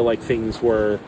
like things were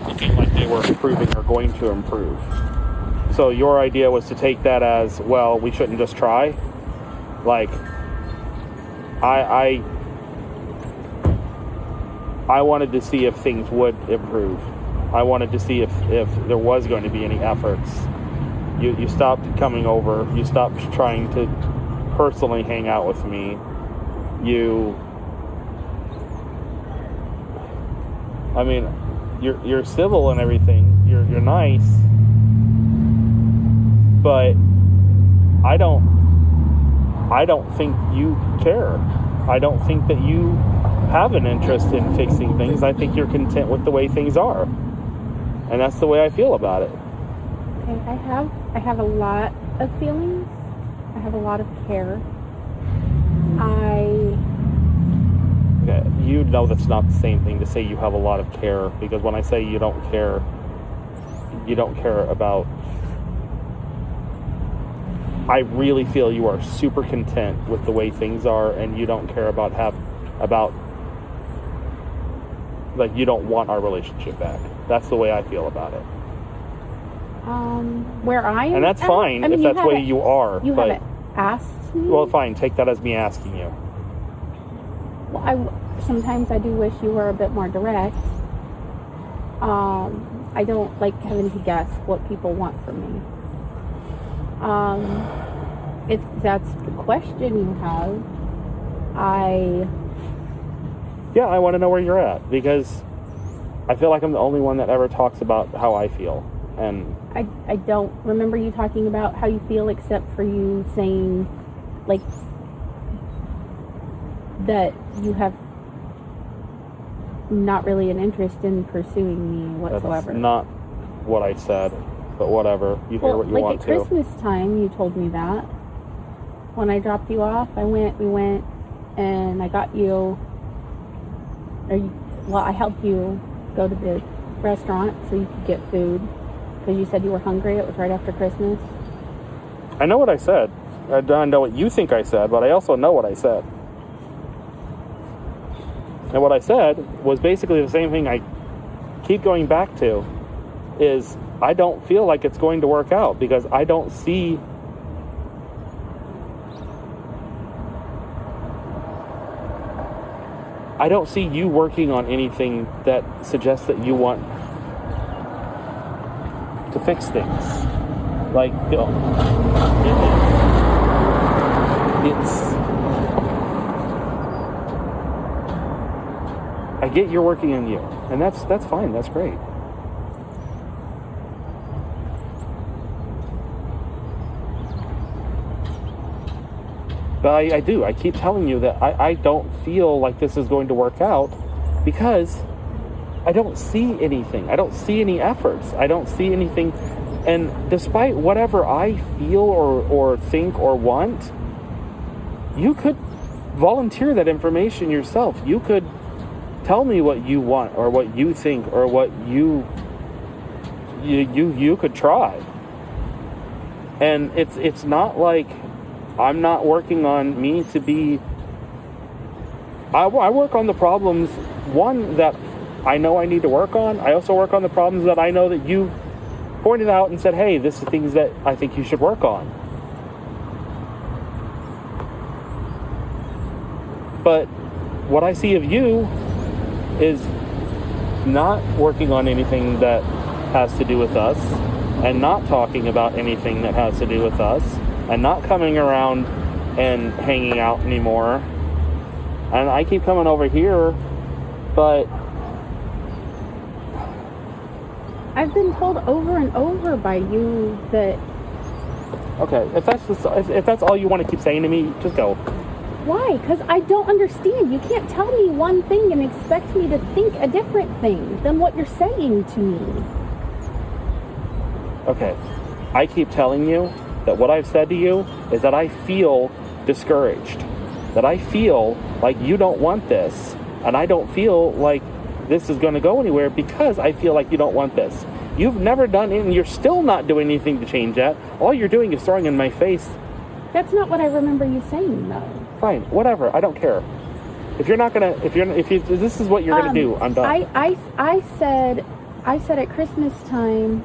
looking like they were improving or going to improve. So your idea was to take that as, well, we shouldn't just try. Like, I wanted to see if things would improve. I wanted to see if there was going to be any efforts. You stopped coming over. You stopped trying to personally hang out with me. I mean, you're civil and everything. You're nice, but I don't think you care. I don't think that you have an interest in fixing things. I think you're content with the way things are, and that's the way I feel about it. Okay, I have a lot of feelings. I have a lot of care. Okay, you know that's not the same thing to say you have a lot of care, because when I say you don't care about... I really feel you are super content with the way things are, and you don't care about like, you don't want our relationship back. That's the way I feel about it. Where I am, and that's fine if that's the way you are. You haven't asked me. Well, fine. Take that as me asking you. Well, sometimes I do wish you were a bit more direct. I don't like having to guess what people want from me. If that's the question you have, I want to know where you're at, because I feel like I'm the only one that ever talks about how I feel. And I don't remember you talking about how you feel, except for you saying, like, that you have not really an interest in pursuing me whatsoever. That's not what I said, but whatever. You hear what you want to. Like at Christmas time, you told me that. When I dropped you off, we went, and I got you, I helped you go to the restaurant so you could get food, because you said you were hungry. It was right after Christmas. I know what I said. I don't know what you think I said, but I also know what I said. And what I said was basically the same thing I keep going back to, is I don't feel like it's going to work out, because I don't see you working on anything that suggests that you want to fix things. Like, I get you're working on you, and that's fine. That's great. But I do. I keep telling you that I don't feel like this is going to work out, because I don't see anything. I don't see any efforts. I don't see anything. And despite whatever I feel or think or want, you could volunteer that information yourself. You could tell me what you want, or what you think, or what you could try. And it's not like I'm not working on me to be... I work on the problems, one, that I know I need to work on. I also work on the problems that I know that you pointed out and said, hey, this is things that I think you should work on. But what I see of you is not working on anything that has to do with us, and not talking about anything that has to do with us, and not coming around and hanging out anymore. And I keep coming over here, but I've been told over and over by you that... Okay, if that's all you want to keep saying to me, just go. Why? Because I don't understand. You can't tell me one thing and expect me to think a different thing than what you're saying to me. Okay, I keep telling you that what I've said to you is that I feel discouraged. That I feel like you don't want this. And I don't feel like this is going to go anywhere, because I feel like you don't want this. You've never done it, and you're still not doing anything to change that. All you're doing is throwing in my face. That's not what I remember you saying, though. Fine, whatever. I don't care. If this is what you're gonna do, I'm done. I said at Christmas time,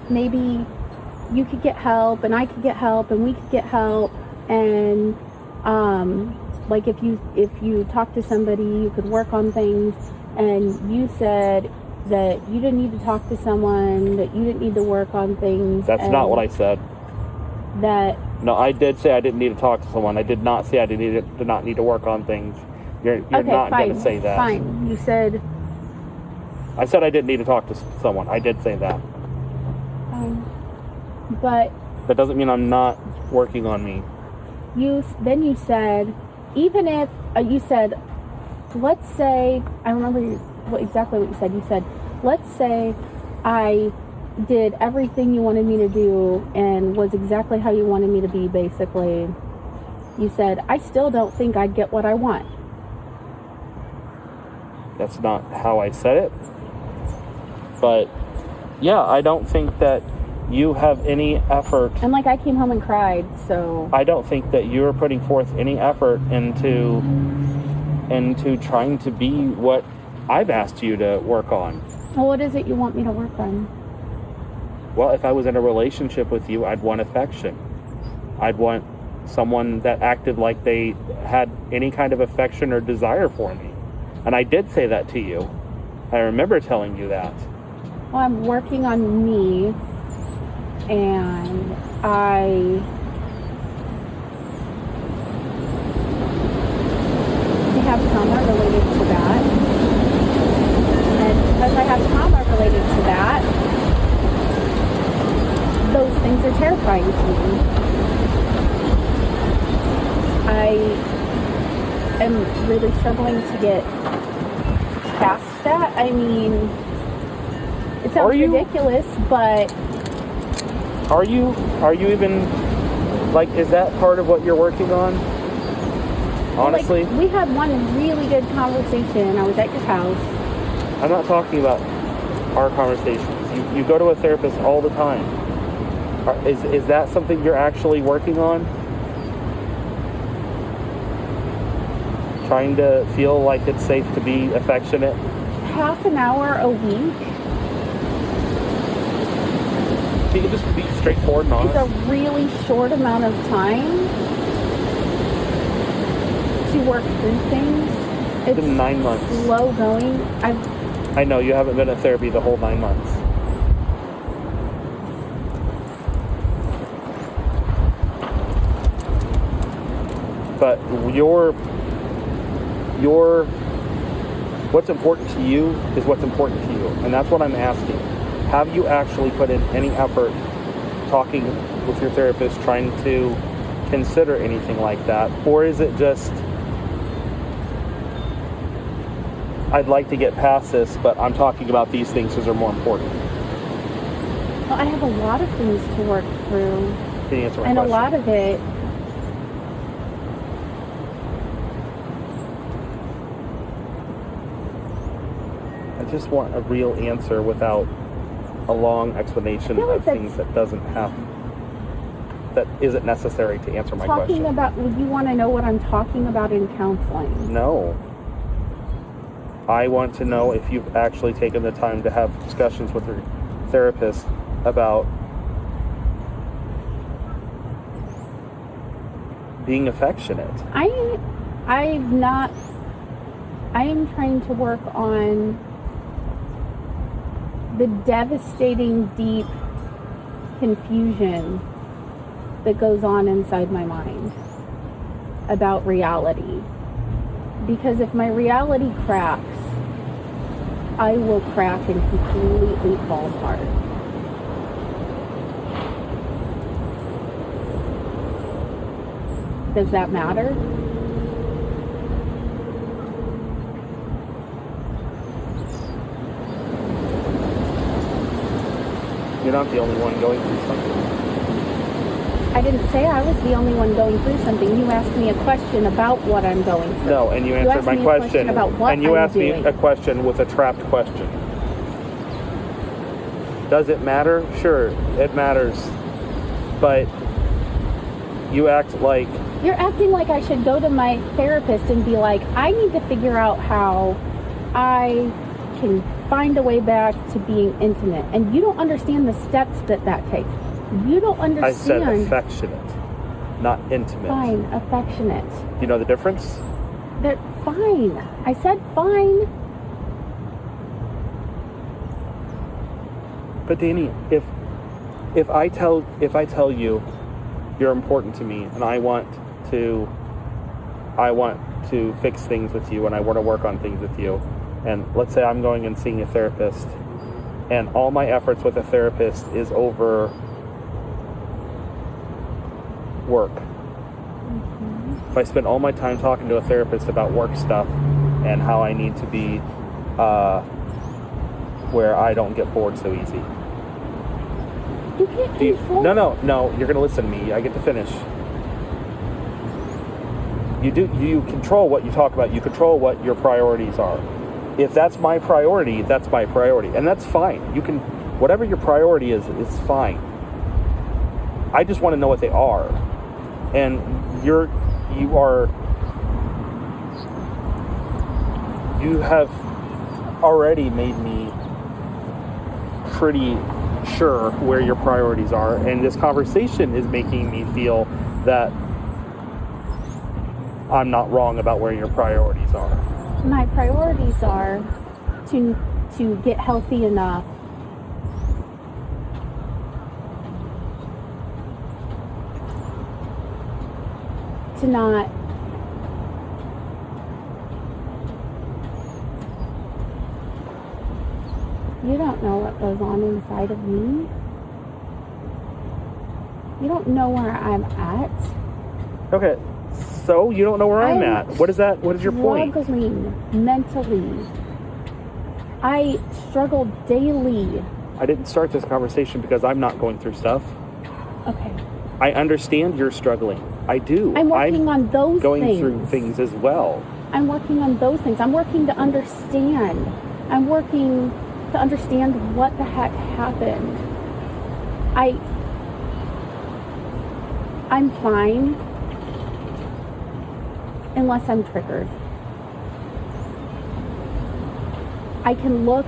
maybe you could get help and I could get help and we could get help, and like if you talk to somebody, you could work on things. And you said that you didn't need to talk to someone, that you didn't need to work on things. That's not what I said. No, I did say I didn't need to talk to someone. I did not say I did not need to work on things. You're okay, not fine, going to say that. Fine. You said. I said I didn't need to talk to someone. I did say that. Fine. But. That doesn't mean I'm not working on me. You said, even if you said, let's say, I remember exactly what you said. You said, let's say I did everything you wanted me to do and was exactly how you wanted me to be, basically. You said, I still don't think I'd get what I want. That's not how I said it. But, yeah, I don't think that you have any effort. And like I came home and cried, so. I don't think that you're putting forth any effort into trying to be what I've asked you to work on. Well, what is it you want me to work on? Well, if I was in a relationship with you, I'd want affection. I'd want someone that acted like they had any kind of affection or desire for me. And I did say that to you. I remember telling you that. Well, I'm working on me, and I have trauma related to that. And because I have trauma related to that, those things are terrifying to me. I am really struggling to get past that. I mean, it sounds ridiculous, but are you even, like, is that part of what you're working on? Honestly? Like, we had one really good conversation. I was at your house. I'm not talking about our conversations. You go to a therapist all the time. Is that something you're actually working on? Trying to feel like it's safe to be affectionate? Half an hour a week. You can just be straightforward and honest. It's a really short amount of time to work through things. It's been 9 months. Slow going. I know you haven't been in therapy the whole 9 months. But what's important to you is what's important to you. And that's what I'm asking. Have you actually put in any effort talking with your therapist, trying to consider anything like that? Or is it just, I'd like to get past this, but I'm talking about these things because they're more important? Well, I have a lot of things to work through. Can you answer my question? And a lot of it, I just want a real answer without a long explanation of things that isn't necessary to answer my question. Would you want to know what I'm talking about in counseling? No. I want to know if you've actually taken the time to have discussions with your therapist about being affectionate. I am trying to work on the devastating, deep confusion that goes on inside my mind about reality. Because if my reality cracks, I will crack and completely fall apart. Does that matter? You're not the only one going through something. I didn't say I was the only one going through something. You asked me a question about what I'm going through. No, and you answered my question. About what and you I'm asked doing. me a question with a trapped question. Does it matter? Sure, it matters. But You act like... You're acting like I should go to my therapist and be like, I need to figure out how I can find a way back to being intimate. And you don't understand the steps that takes. You don't understand. I said affectionate, not intimate. Fine, affectionate. Do you know the difference? They're fine. I said fine. But Danny, if I tell you you're important to me and I want to fix things with you and I want to work on things with you, and let's say I'm going and seeing a therapist and all my efforts with a therapist is over work. Mm-hmm. If I spend all my time talking to a therapist about work stuff and how I need to be where I don't get bored so easy. You can't control. No, you're gonna listen to me. I get to finish. You control what you talk about. You control what your priorities are. If that's my priority, that's my priority. And that's fine. You can, whatever your priority is fine. I just want to know what they are. And you have already made me pretty sure where your priorities are, and this conversation is making me feel that I'm not wrong about where your priorities are. My priorities are to get healthy enough to not You don't know what goes on inside of me. You don't know where I'm at. Okay, so you don't know where I'm at. What is your point? Struggling mentally. I struggle daily. I didn't start this conversation because I'm not going through stuff. Okay. I understand you're struggling. I do. I'm working on those going things. through things as well. I'm working on those things. I'm working to understand. I'm working to understand what the heck happened. I'm fine unless I'm triggered. I can look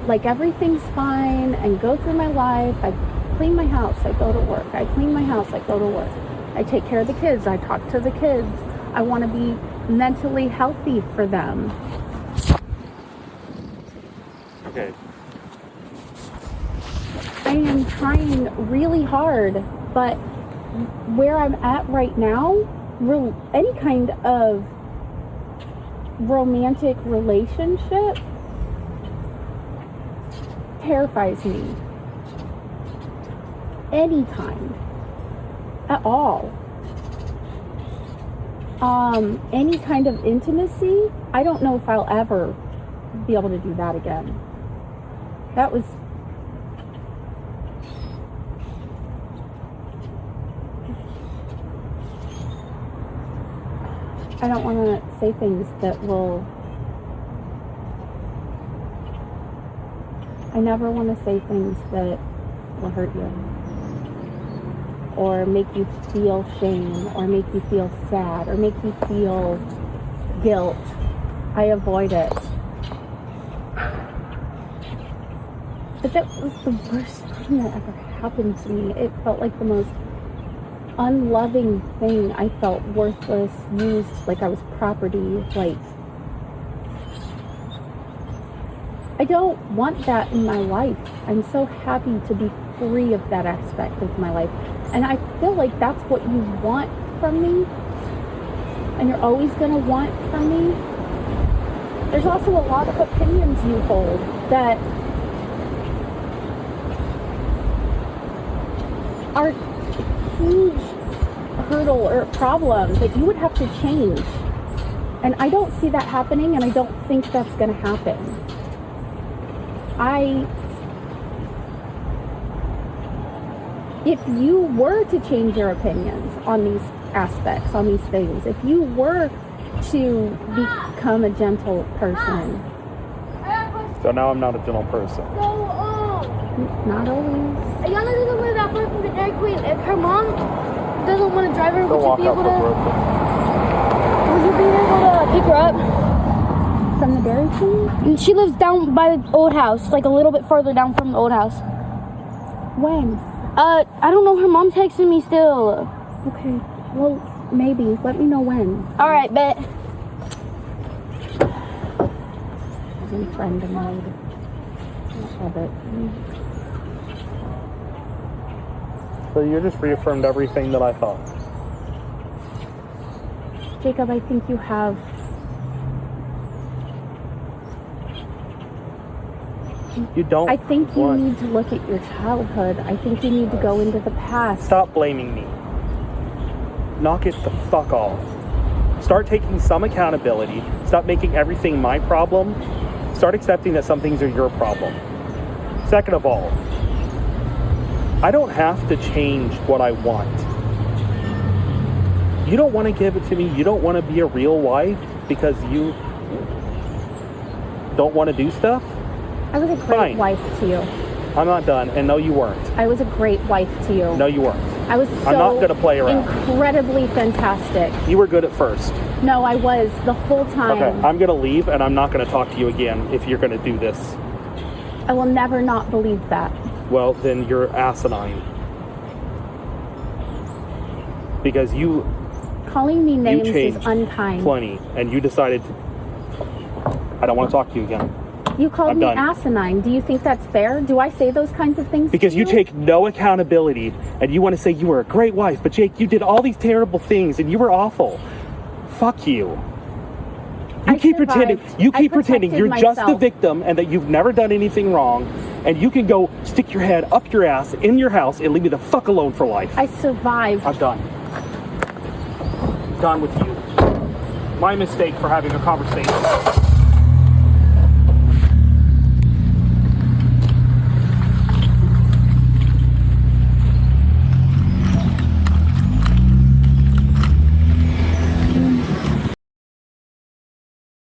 like everything's fine and go through my life. I clean my house, I go to work. I clean my house, I go to work. I take care of the kids, I talk to the kids. I want to be mentally healthy for them. Okay. I am trying really hard, but where I'm at right now, any kind of romantic relationship terrifies me. Any kind. At all. Any kind of intimacy, I don't know if I'll ever be able to do that again. That was... I don't want to say things that will... I never want to say things that will hurt you. Or make you feel shame, or make you feel sad, or make you feel guilt. I avoid it. But that was the worst thing that ever happened to me. It felt like the most unloving thing. I felt worthless, used, like I was property, like... I don't want that in my life. I'm so happy to be free of that aspect of my life. And I feel like that's what you want from me. And you're always going to want from me. There's also a lot of opinions you hold that are a huge hurdle or problem that you would have to change. And I don't see that happening, and I don't think that's going to happen. If you were to change your opinions on these aspects, on these things, if you were to become a gentle person. So now I'm not a gentle person. Not always. Ayana doesn't live that far from the Dairy Queen. If her mom doesn't want to drive her, Don't would you walk be out able for to? broken. Would you be able to pick her up? From the Dairy Queen? She lives down by the old house, like a little bit further down from the old house. When? I don't know. Her mom texted me still. Okay. Well, maybe. Let me know when. All right, bet. As in friend mode. Love it. So you just reaffirmed everything that I thought. Jacob, I think you have. You don't. I think you want- need to look at your childhood. I think you need to go into the past. Stop blaming me. Knock it the fuck off. Start taking some accountability. Stop making everything my problem. Start accepting that some things are your problem. Second of all, I don't have to change what I want. You don't want to give it to me. You don't want to be a real wife because you don't want to do stuff. I was a great Fine. wife to you. I'm not done. And no, you weren't. I was a great wife to you. No, you weren't. I was so I'm not gonna play around. incredibly fantastic. You were good at first. No, I was the whole time. Okay, I'm going to leave and I'm not going to talk to you again if you're going to do this. I will never not believe that. Well, then you're asinine. Because you Calling me names is changed unkind. plenty and you decided I don't want to talk to you again. You called I'm me done. asinine. Do you think that's fair? Do I say those kinds of things? Because to you take no accountability and you want to say you were a great wife, but Jake, you did all these terrible things and you were awful. Fuck you. You I keep pretending. survived. You I keep pretending you're protected just the myself. victim and that you've never done anything wrong, and you can go stick your head up your ass in your house and leave me the fuck alone for life. I survived. I'm done. Done with you. My mistake for having a conversation.